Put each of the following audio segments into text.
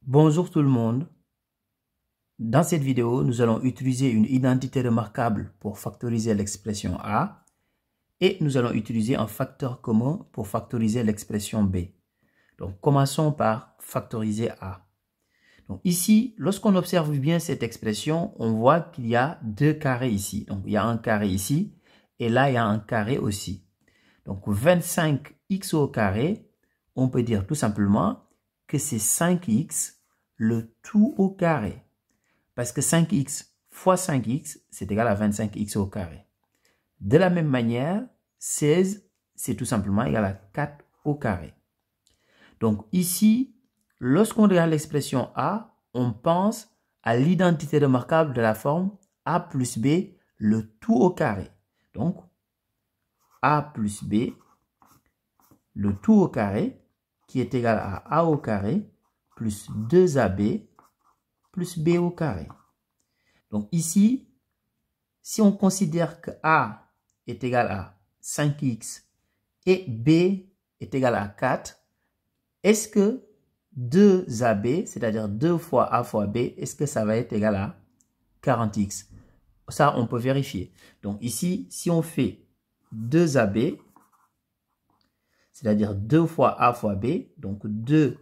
Bonjour tout le monde. Dans cette vidéo, nous allons utiliser une identité remarquable pour factoriser l'expression A et nous allons utiliser un facteur commun pour factoriser l'expression B. Donc, commençons par factoriser A. Donc, ici, lorsqu'on observe bien cette expression, on voit qu'il y a deux carrés ici. Donc, il y a un carré ici et là, il y a un carré aussi. Donc, 25x au carré, on peut dire tout simplement que c'est 5x le tout au carré. Parce que 5x fois 5x, c'est égal à 25x au carré. De la même manière, 16, c'est tout simplement égal à 4 au carré. Donc ici, lorsqu'on regarde l'expression A, on pense à l'identité remarquable de la forme A plus B, le tout au carré. Donc, A plus B, le tout au carré, qui est égal à A au carré, plus 2AB, plus B au carré. Donc ici, si on considère que A est égal à 5x et B est égal à 4, est-ce que 2AB, c'est-à-dire 2 fois A fois B, est-ce que ça va être égal à 40x? Ça, on peut vérifier. Donc ici, si on fait 2AB, c'est-à-dire 2 fois A fois B, donc 2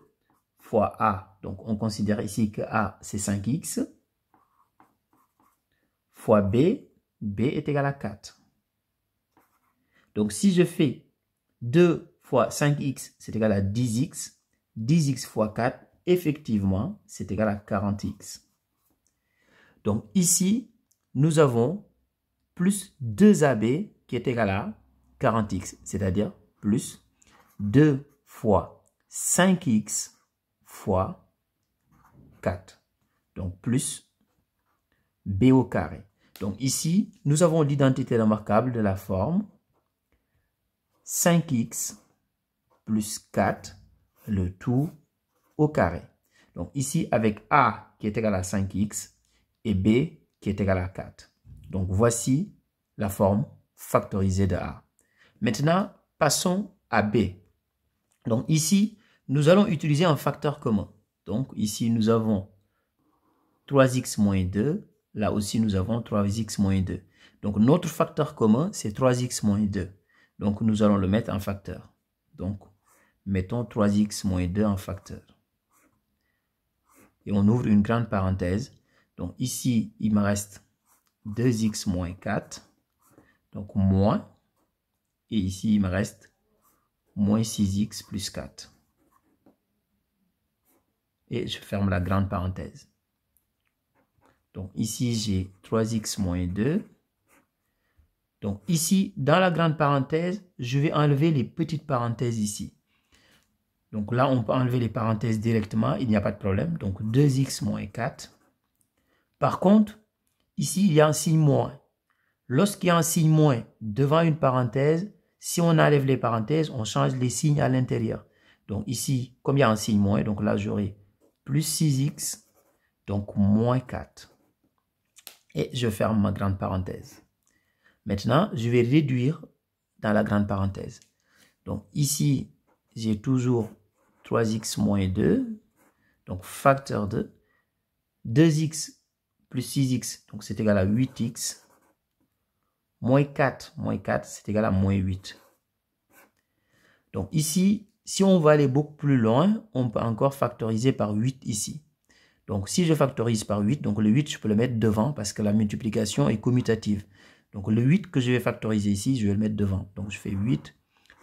fois A, donc on considère ici que A c'est 5x, fois B, B est égal à 4. Donc si je fais 2 fois 5x, c'est égal à 10x, 10x fois 4, effectivement, c'est égal à 40x. Donc ici, nous avons plus 2AB qui est égal à 40x, c'est-à-dire plus 2 fois 5x fois 4. Donc plus B au carré. Donc ici, nous avons l'identité remarquable de la forme 5x plus 4, le tout au carré. Donc ici, avec A qui est égal à 5x et B qui est égal à 4. Donc voici la forme factorisée de A. Maintenant, passons à B. Donc ici, nous allons utiliser un facteur commun. Donc ici, nous avons 3x moins 2. Là aussi, nous avons 3x moins 2. Donc notre facteur commun, c'est 3x moins 2. Donc nous allons le mettre en facteur. Donc mettons 3x moins 2 en facteur. Et on ouvre une grande parenthèse. Donc ici, il me reste 2x moins 4. Donc moins. Et ici, il me reste moins 6x plus 4. Et je ferme la grande parenthèse. Donc ici, j'ai 3x moins 2. Donc ici, dans la grande parenthèse, je vais enlever les petites parenthèses ici. Donc là, on peut enlever les parenthèses directement, il n'y a pas de problème. Donc 2x moins 4. Par contre, ici, il y a un signe moins. Lorsqu'il y a un signe moins devant une parenthèse, si on enlève les parenthèses, on change les signes à l'intérieur. Donc ici, comme il y a un signe moins, donc là, j'aurai plus 6x, donc moins 4. Et je ferme ma grande parenthèse. Maintenant, je vais réduire dans la grande parenthèse. Donc ici, j'ai toujours 3x moins 2. Donc facteur de 2x plus 6x, donc c'est égal à 8x. Moins 4, c'est égal à moins 8. Donc ici, si on va aller beaucoup plus loin, on peut encore factoriser par 8 ici. Donc si je factorise par 8, donc le 8, je peux le mettre devant parce que la multiplication est commutative. Donc le 8 que je vais factoriser ici, je vais le mettre devant. Donc je fais 8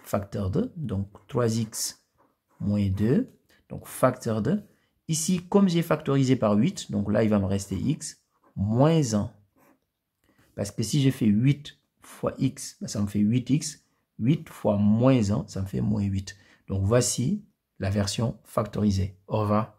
facteur de, donc 3x moins 2, donc facteur de. Ici, comme j'ai factorisé par 8, donc là, il va me rester x moins 1. Parce que si je fais 8 fois x, ça me fait 8x. 8 fois moins 1, ça me fait moins 8. Donc voici la version factorisée. Au revoir.